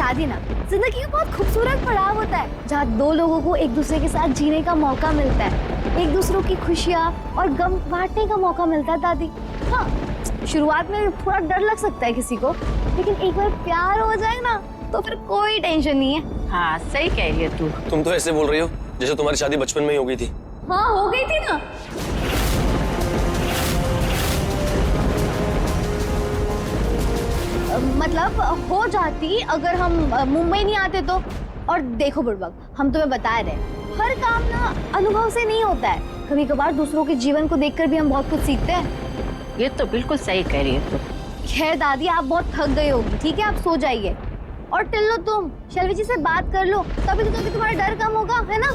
शादी ना जिंदगी का बहुत खूबसूरत पड़ाव होता है, जहाँ दो लोगों को एक दूसरे के साथ जीने का मौका मिलता है, एक दूसरों की खुशियाँ और गम बांटने का मौका मिलता है दादी। हाँ, शुरुआत में थोड़ा डर लग सकता है किसी को, लेकिन एक बार प्यार हो जाए ना तो फिर कोई टेंशन नहीं है। हाँ सही कह रही है तू। तुम तो ऐसे बोल रही हो जैसे तुम्हारी शादी बचपन में ही हो गई थी। हाँ हो गई थी ना। मतलब हो जाती अगर हम मुंबई नहीं आते तो। और देखो बुड़बक, हम तुम्हें बता रहे हैं हर काम ना अनुभव से नहीं होता है, कभी कभार दूसरों के जीवन को देखकर भी हम बहुत कुछ सीखते हैं। ये तो बिल्कुल सही कह रही है तू। खैर दादी, आप बहुत थक गई होगी, ठीक है आप सो जाइए। और टिल्लो तुम शैलवी जी से बात कर लो, तभी तो तुम्हारा डर कम होगा, है ना?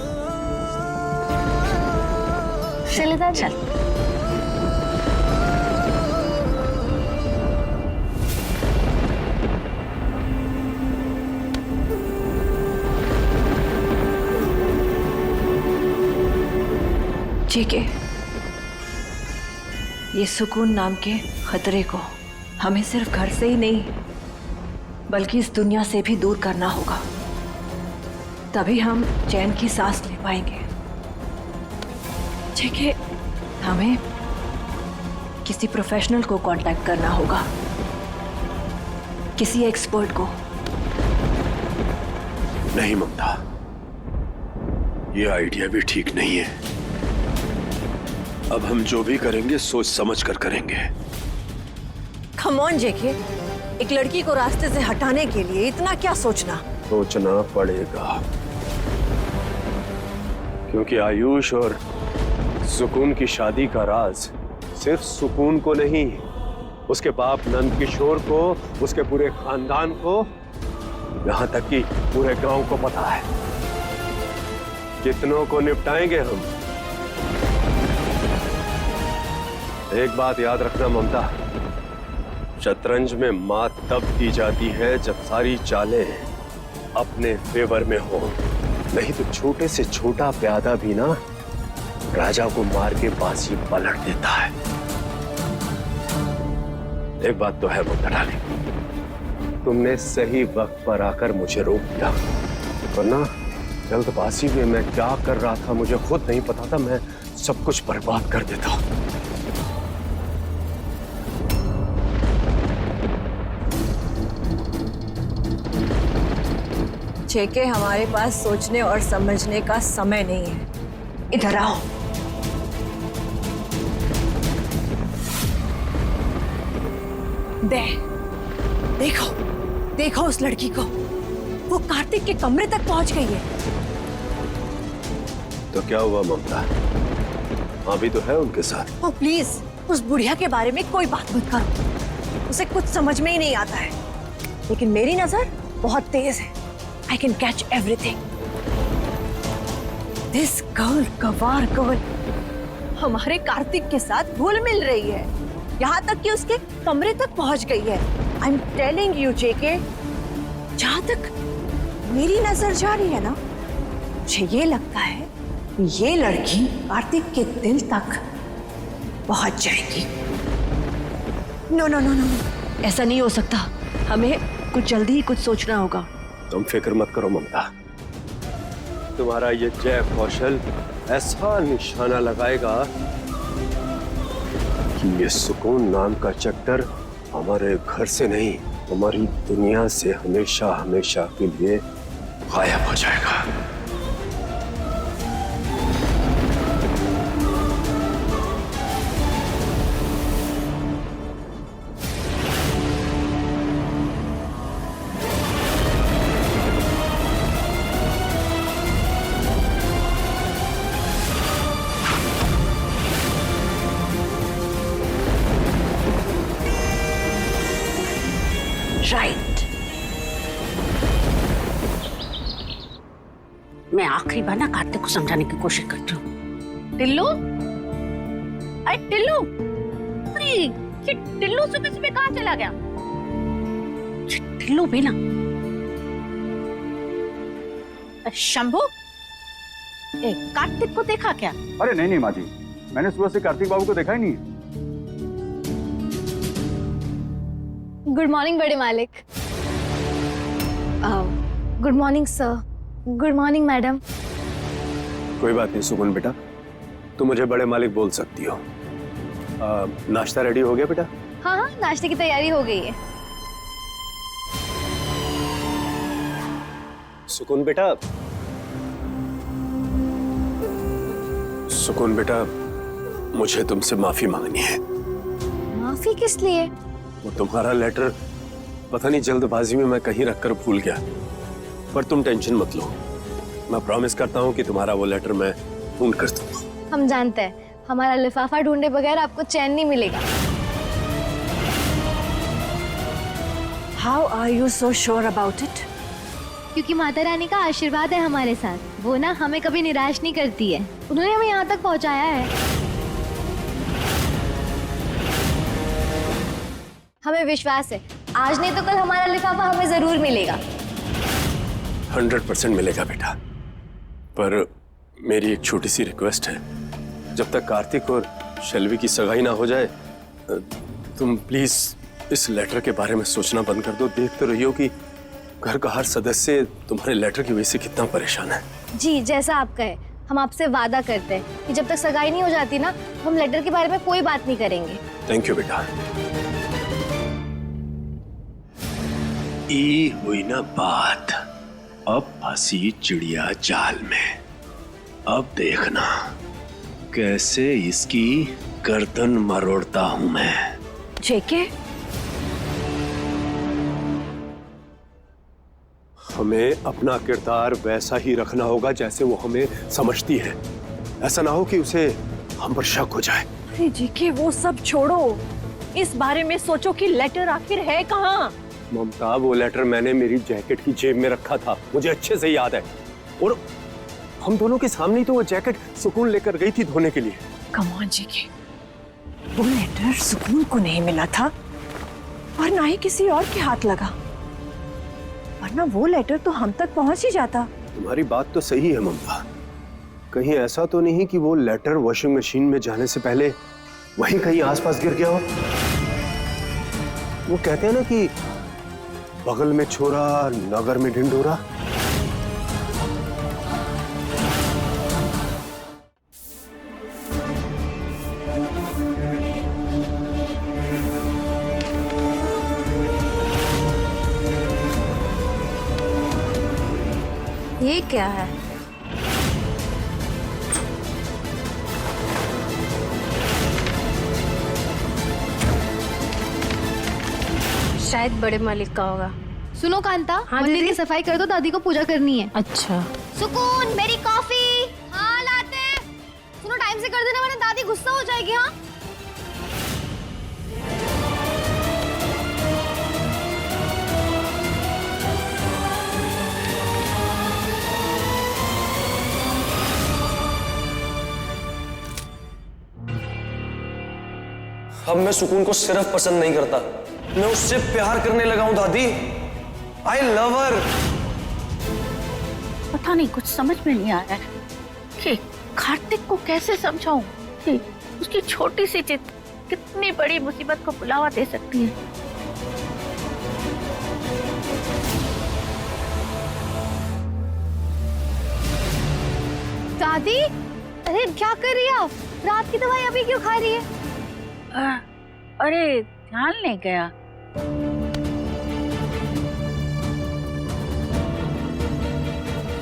चले दादी। चल। ठीक है, ये सुकून नाम के खतरे को हमें सिर्फ घर से ही नहीं बल्कि इस दुनिया से भी दूर करना होगा, तभी हम चैन की सांस ले पाएंगे। ठीक है, हमें किसी प्रोफेशनल को कांटेक्ट करना होगा, किसी एक्सपर्ट को। नहीं ममता, ये आइडिया भी ठीक नहीं है। अब हम जो भी करेंगे सोच समझ कर करेंगे। कम ऑन जेके, एक लड़की को रास्ते से हटाने के लिए इतना क्या सोचना? सोचना पड़ेगा, क्योंकि आयुष और सुकून की शादी का राज सिर्फ सुकून को नहीं, उसके बाप नंद किशोर को, उसके पूरे खानदान को, यहां तक कि पूरे गांव को पता है। कितनों को निपटाएंगे हम। एक बात याद रखना ममता, शतरंज में मात तब दी जाती है जब सारी चालें अपने फेवर में हो, नहीं तो छोटे से छोटा प्यादा भी ना राजा को मार के बाजी पलट देता है। एक बात तो है ममता डार्लिंग, तुमने सही वक्त पर आकर मुझे रोक दिया, वरना जल्दबाजी में मैं क्या कर रहा था मुझे खुद नहीं पता था, मैं सब कुछ बर्बाद कर देता। जेके, हमारे पास सोचने और समझने का समय नहीं है, इधर आओ। देखो देखो उस लड़की को, वो कार्तिक के कमरे तक पहुंच गई है। तो क्या हुआ ममता, अभी तो है उनके साथ। ओ प्लीज, उस बुढ़िया के बारे में कोई बात मत करो, उसे कुछ समझ में ही नहीं आता है, लेकिन मेरी नजर बहुत तेज है। I can catch everything. This girl, गवार गर्ल, हमारे कार्तिक के साथ घुल मिल रही है, यहाँ तक कि उसके कमरे तक पहुँच गई है। I'm telling you, JK, जहाँ तक मेरी नजर जा रही है ना, मुझे ये लगता है कि ये लड़की कार्तिक के दिल तक पहुँच जाएगी। नो नो नो नो, ऐसा नहीं हो सकता, हमें कुछ जल्दी ही कुछ सोचना होगा। तुम फिक्र मत करो ममता, तुम्हारा ये जय कौशल ऐसा निशाना लगाएगा कि ये सुकून नाम का चक्कर हमारे घर से नहीं, हमारी दुनिया से हमेशा हमेशा के लिए गायब हो जाएगा। राइट, मैं आखिरी बार ना कार्तिक को समझाने की कोशिश करती हूँ। टिल्लू, अरे टिल्लू, अरे ये टिल्लू सुबह सुबह कहाँ चला गया? टिल्लू भी ना। शंभू, कार्तिक को देखा क्या? अरे नहीं माँ जी, मैंने सुबह से कार्तिक बाबू को देखा ही नहीं। गुड मॉर्निंग बड़े मालिक। Good morning sir. Good morning madam. कोई बात नहीं सुकून बेटा, तुम मुझे बड़े मालिक बोल सकती हो। नाश्ता रेडी हो गया बेटा? हाँ हाँ, नाश्ते की तैयारी हो गई है। सुकून बेटा, सुकून बेटा, मुझे तुमसे माफी मांगनी है। माफी किस लिए? वो तुम्हारा लेटर पता नहीं जल्दबाजी में मैं कहीं रखकर भूल गया, पर तुम टेंशन मत लो, मैं प्रॉमिस करता हूँ कि तुम्हारा वो लेटर मैं ढूंढ कर दूंगा। हम जानते हैं, हमारा लिफाफा ढूंढे बगैर आपको चैन नहीं मिलेगा। How are you so sure about it? क्योंकि माता रानी का आशीर्वाद है हमारे साथ, वो ना हमें कभी निराश नहीं करती है। उन्होंने हमें यहाँ तक पहुँचाया है। हमें विश्वास है, आज नहीं तो कल हमारा लिफाफा हमें जरूर मिलेगा। 100% मिलेगा बेटा, पर मेरी एक छोटी सी रिक्वेस्ट है, जब तक कार्तिक और शैलवी की सगाई ना हो जाए, तुम प्लीज इस लेटर के बारे में सोचना बंद कर दो। देख तो रही हो कि घर का हर सदस्य तुम्हारे लेटर की वजह से कितना परेशान है। जी, जैसा आप कहे, हम आपसे वादा करते हैं कि जब तक सगाई नहीं हो जाती ना, हम लेटर के बारे में कोई बात नहीं करेंगे। थैंक यू बेटा। ई हुई ना बात, अब फंसी चिड़िया जाल में। अब देखना कैसे इसकी गर्दन मरोड़ता हूं मैं। जेके, हमें अपना किरदार वैसा ही रखना होगा जैसे वो हमें समझती है। ऐसा ना हो कि उसे हम पर शक हो जाए। अरे जेके, वो सब छोड़ो, इस बारे में सोचो कि लेटर आखिर है कहाँ। ममता, वो लेटर मैंने मेरी जैकेट की जेब में रखा था, मुझे अच्छे से याद है। और हम दोनों के सामने ही तो वो जैकेट सुकून लेकर गई थी धोने के लिए। कम ऑन जेके, वो लेटर सुकून को नहीं मिला था और ना ही किसी और के हाथ लगा, वरना वो लेटर तो हम तक पहुंच ही जाता। तुम्हारी बात तो सही है ममता, कहीं ऐसा तो नहीं कि वो लेटर वॉशिंग मशीन में जाने से पहले वहीं कहीं आसपास गिर गया हो। वो कहते हैं ना कि बगल में छोरा, नगर में ढिंढोरा। ये क्या है? शायद बड़े मालिक का होगा। सुनो कांता, मंदिर की सफाई कर दो, दादी को पूजा करनी है। अच्छा, सुकून, मेरी कॉफी। हाँ लाते हैं। सुनो, टाइम से कर देना वरना दादी गुस्सा हो जाएगी। हाँ, अब मैं सुकून को सिर्फ पसंद नहीं करता, मैं उससे प्यार करने लगा हूं दादी। आई लव हर। पता नहीं, कुछ समझ में नहीं आ रहा है कि कार्तिक को कैसे समझाऊं कि उसकी छोटी सी जिद कितनी बड़ी मुसीबत को बुलावा दे सकती है। दादी, अरे क्या कर रही है आप? रात की दवाई अभी क्यों खा रही है? अरे ध्यान नहीं गया।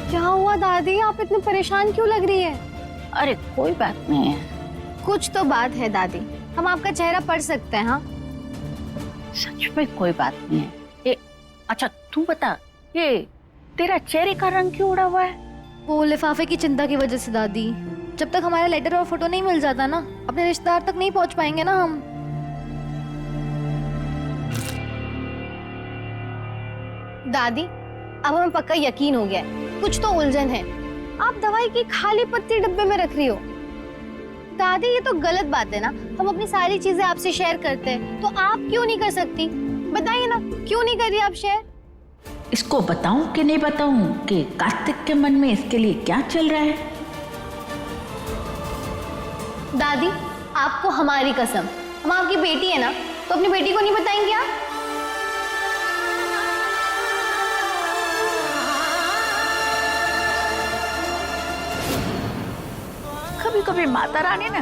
क्या हुआ दादी, आप इतने परेशान क्यों लग रही है? अरे कोई बात नहीं है। कुछ तो बात है दादी, हम आपका चेहरा पढ़ सकते हैं। हाँ, सच में कोई बात नहीं है। ये अच्छा तू बता, ये तेरा चेहरे का रंग क्यों उड़ा हुआ है? वो लिफाफे की चिंता की वजह से दादी। जब तक हमारा लेटर और फोटो नहीं मिल जाता ना, अपने रिश्तेदार तक नहीं पहुंच पाएंगे ना हम। दादी, अब हमें पक्का यकीन हो गया है, कुछ तो उलझन है। आप दवाई की खाली पत्ती डब्बे में रख रही हो। दादी, ये तो गलत बात है ना। हम अपनी सारी चीजें आपसे शेयर करते हैं, तो आप क्यों नहीं कर सकती? बताइए ना, क्यों नहीं कर रही आप शेयर? इसको बताऊं कि नहीं बताऊं कि कार्तिक के मन में इसके लिए क्या चल रहा है? दादी, आपको हमारी कसम, हम आपकी बेटी है ना, तो अपनी बेटी को नहीं बताएंगे आप? कभी कभी माता रानी ना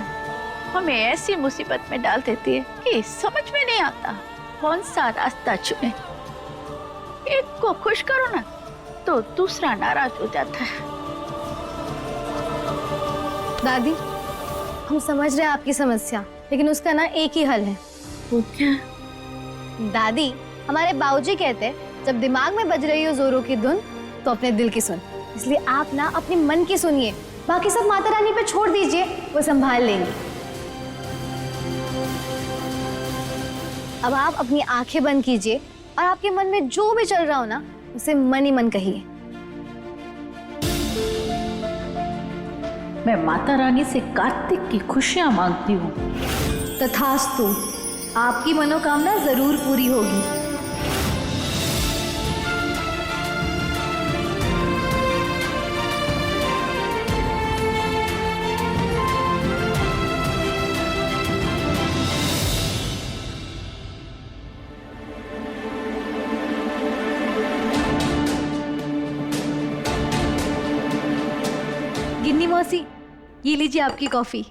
हमें ऐसी मुसीबत में डाल देती है कि समझ में नहीं आता कौन सा रास्ता चुने। एक को खुश करो ना तो दूसरा नाराज हो जाता है। दादी, हम समझ रहे हैं आपकी समस्या, लेकिन उसका ना एक ही हल है। वो क्या? दादी, हमारे बाबूजी कहते हैं जब दिमाग में बज रही हो जोरों की धुन तो अपने दिल की सुन। इसलिए आप ना अपने मन की सुनिए, बाकी सब माता रानी पे छोड़ दीजिए, वो संभाल लेंगी। अब आप अपनी आंखें बंद कीजिए और आपके मन में जो भी चल रहा हो ना उसे मन ही मन कहिए। मैं माता रानी से कार्तिक की खुशियां मांगती हूँ। तथास्तु, आपकी मनोकामना जरूर पूरी होगी। गिन्नी मौसी, ये लीजिए आपकी कॉफी।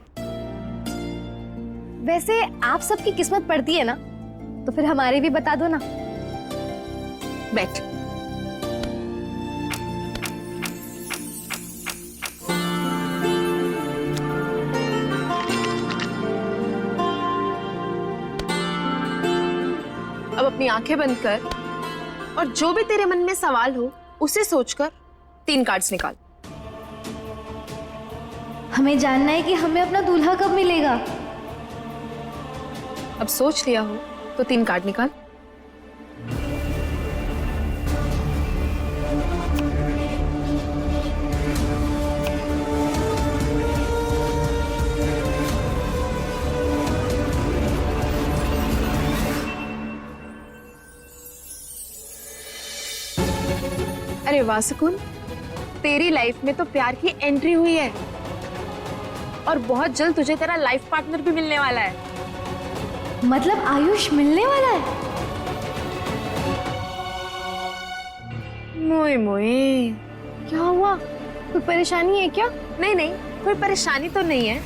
वैसे आप सबकी किस्मत पड़ती है ना, तो फिर हमारी भी बता दो ना। बैठ। अब अपनी आंखें बंद कर और जो भी तेरे मन में सवाल हो उसे सोचकर 3 कार्ड्स निकाल। हमें जानना है कि हमें अपना दूल्हा कब मिलेगा। अब सोच लिया हो तो 3 कार्ड निकाल। अरे वाह सुकून, तेरी लाइफ में तो प्यार की एंट्री हुई है और बहुत जल्द तुझे तेरा लाइफ पार्टनर भी मिलने वाला है। मतलब आयुष मिलने वाला है? मोए मोए, क्या हुआ? कोई परेशानी है क्या? नहीं नहीं, कोई परेशानी तो नहीं है,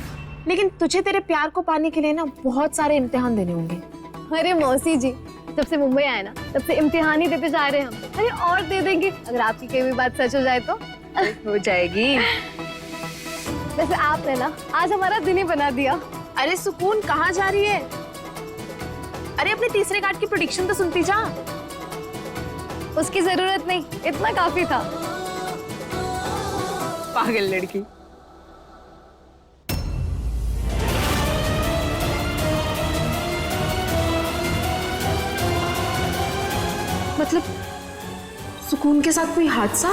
लेकिन तुझे तेरे प्यार को पाने के लिए ना बहुत सारे इम्तिहान देने होंगे। अरे मौसी जी, जब से मुंबई आए ना तब से इम्तिहान ही देते जा रहे हैं हम। अरे और दे देंगे अगर आपकी कोई भी बात सच हो जाए तो। हो जाएगी। वैसे आपने ना आज हमारा दिन ही बना दिया। अरे सुकून, कहाँ जा रही है? अरे अपने तीसरे कार्ड की प्रेडिक्शन तो सुनती जा। उसकी जरूरत नहीं, इतना काफी था। पागल लड़की। मतलब सुकून के साथ कोई हादसा?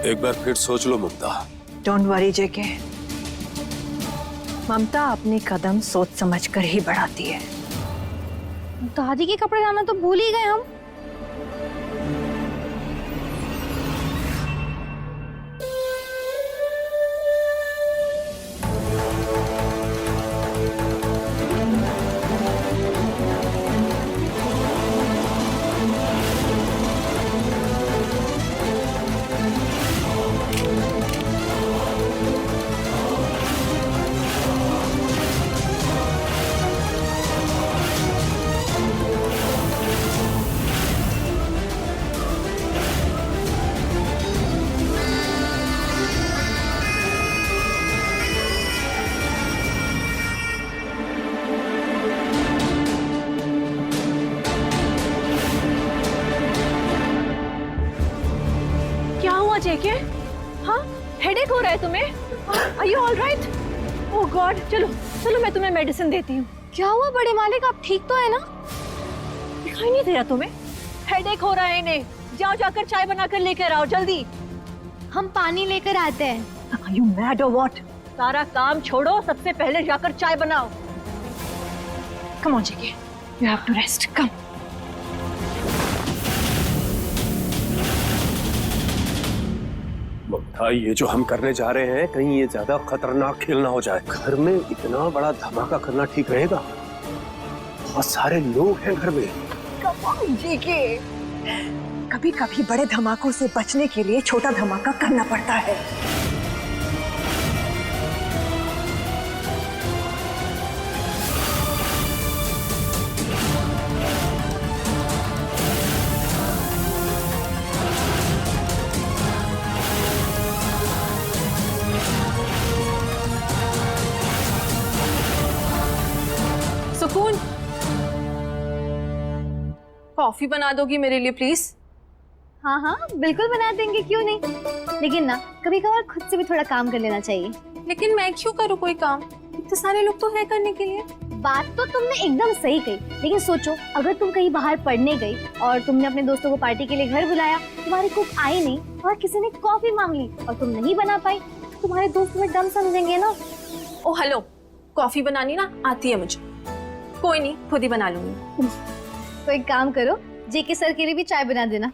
एक बार फिर सोच लो ममता। डोंट वरी जेके, ममता अपने कदम सोच समझ कर ही बढ़ाती है। दादी के कपड़े लाना तो भूल ही गए हम। जेके, हाँ हेडेक हो रहा है तुम्हें? Are you all right? Oh God, चलो चलो मैं तुम्हें मेडिसिन देती हूँ। क्या हुआ बड़े मालिक, आप ठीक तो है ना? दिखाई नहीं दे रहा तुम्हें? हेडेक हो रहा है इन्हें। जाओ जाकर चाय बनाकर लेकर आओ जल्दी। हम पानी लेकर आते हैं। Are you mad or what? सारा काम छोड़ो, सबसे पहले जाकर चाय बनाओ। Come on JK, you have to rest. Come. ममता, ममता, ये जो हम करने जा रहे हैं कहीं ये ज्यादा खतरनाक खेल ना हो जाए। घर में इतना बड़ा धमाका करना ठीक रहेगा? बहुत सारे लोग हैं घर में। जीके, कभी कभी बड़े धमाकों से बचने के लिए छोटा धमाका करना पड़ता है। सुकून, कॉफी बना दोगी मेरे लिए प्लीज? हाँ हाँ बिल्कुल बना देंगे, क्यों नहीं। लेकिन ना कभी कभार खुद से भी थोड़ा काम कर लेना चाहिए। लेकिन मैं क्यों करूँ कोई काम? इतने सारे लोग तो है करने के लिए। बात तो तुमने एकदम सही कही, लेकिन सोचो अगर तुम कहीं बाहर पढ़ने गई और तुमने अपने दोस्तों को पार्टी के लिए घर बुलाया, तुम्हारी कुक आई नहीं और किसी ने कॉफी मांग ली और तुम नहीं बना पाई, तो तुम्हारे दोस्त तुम्हें डम समझेंगे ना। ओ हेलो, कॉफी बनानी ना आती है मुझे। कोई नहीं, खुद ही बना लूंगी। तो एक काम करो, जेके सर के लिए भी चाय बना देना।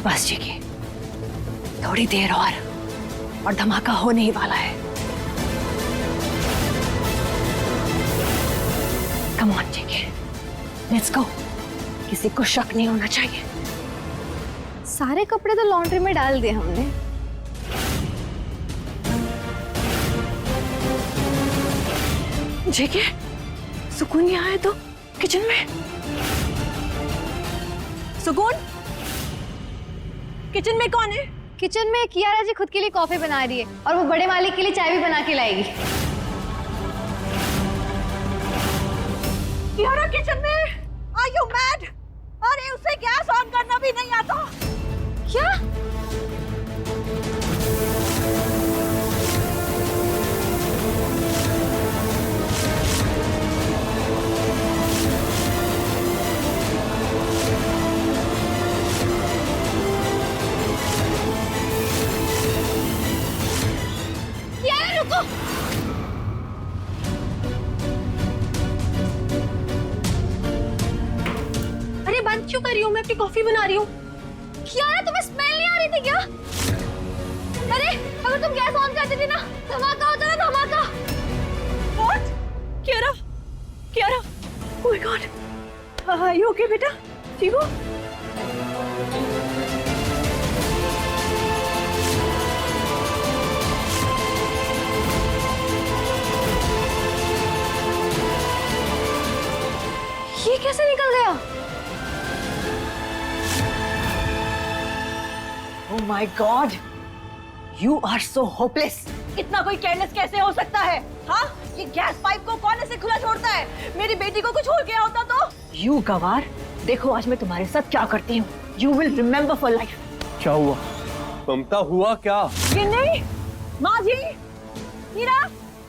बस जीके, थोड़ी देर और धमाका होने ही वाला है। Come on GK, let's go. किसी को शक नहीं होना चाहिए। सारे कपड़े तो लॉन्ड्री में डाल दिए हमने। जीके, सुकून यहाँ है तो किचन में। सुकून, किचन में कौन है? किचन में कियारा जी खुद के लिए कॉफी बना रही है और वो बड़े मालिक के लिए चाय भी बना के लाएगी। कियारा किचन में? Are you mad? अरे उसे गैस ऑन करना भी नहीं आता। क्या? कियारा रुको। बंद क्यों कर रही हूँ? मैं अपनी कॉफी बना रही हूँ। कियारा तुम्हें स्मेल नहीं आ रही थी क्या? अरे अगर तुम गैस ऑन करती थी ना, धमाका होता ना, धमाका। What? Kiara, Kiara, oh my God, are you okay बेटा? ठीक हो? ये कैसे निकल गया? Oh my God, you are so hopeless. इतना कोई केयरलेस कैसे हो सकता है? हाँ, ये गैस पाइप को कौन ऐसे खुला छोड़ता है? मेरी बेटी को कुछ हो गया होता तो? You गवार, देखो आज मैं तुम्हारे साथ क्या करती हूँ। You will remember for life. क्या हुआ ममता, हुआ क्या? ये नहीं, माँ जी, मीरा,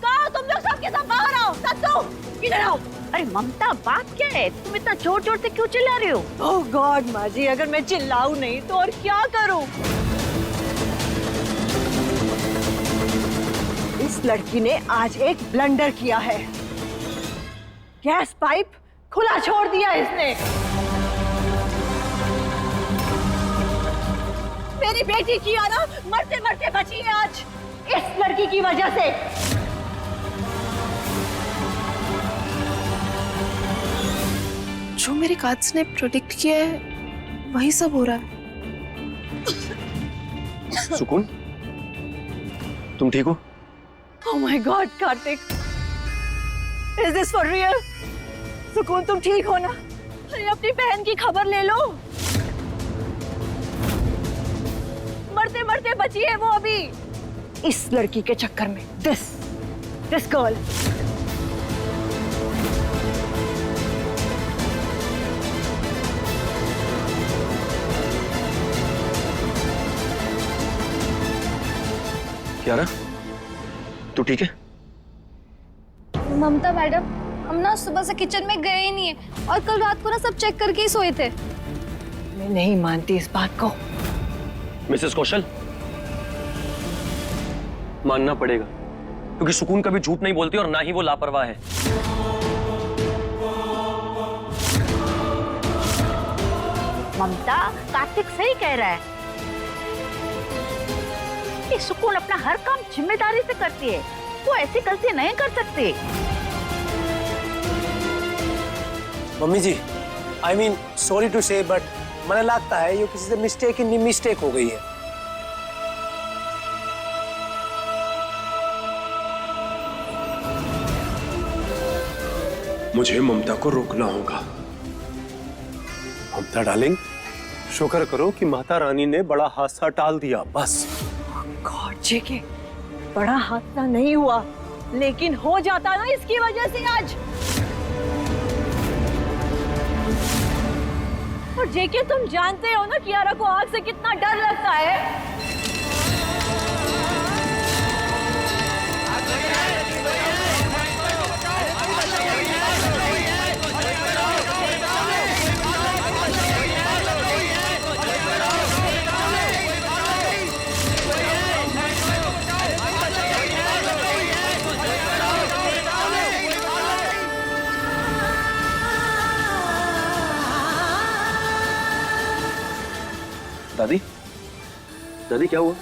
कहाँ तुम लोग सबके सब बाहर आओ, सत्तू, इधर आओ। अरे ममता, बात क्या है? तुम इतना जोर जोर से क्यों चिल्ला रही हो? Oh God, माँ जी, अगर मैं चिल्लाऊं नहीं तो और क्या करूं? इस लड़की ने आज एक ब्लंडर किया है। गैस पाइप खुला छोड़ दिया इसने। मेरी बेटी कियारा मरते मरते बची है आज इस लड़की की वजह से। जो मेरे कार्ड्स ने प्रोडिक्ट किया है वही सब हो रहा है। सुकून, तुम ठीक हो? Oh my God, Kartik, is this for real? सुकून, तुम ठीक हो ना? अरे अपनी बहन की खबर ले लो। मरते मरते बची है वो अभी इस लड़की के चक्कर में। This girl. कियारा, तू ठीक है? ममता मैडम, हम ना सुबह से किचन में गए ही नहीं है और कल रात को ना सब चेक करके ही सोए थे। मैं नहीं मानती इस बात को। मिसेस कौशल, मानना पड़ेगा क्योंकि सुकून कभी झूठ नहीं बोलती और ना ही वो लापरवाह है। ममता, कार्तिक सही कह रहा है। ये सुकून अपना हर काम जिम्मेदारी से करती है, वो ऐसी गलती नहीं कर सकती। Mummy ji, I mean sorry to say but मुझे लगता है ये किसी से मिस्टेक हो गई है। मुझे ममता को रोकना होगा। ममता डार्लिंग, शुक्र करो कि माता रानी ने बड़ा हादसा टाल दिया, बस। गॉड जेके, बड़ा हादसा नहीं हुआ, लेकिन हो जाता ना इसकी वजह से आज। और जेके, तुम जानते हो ना कियारा को आग से कितना डर लगता है। दादी, दादी क्या हुआ?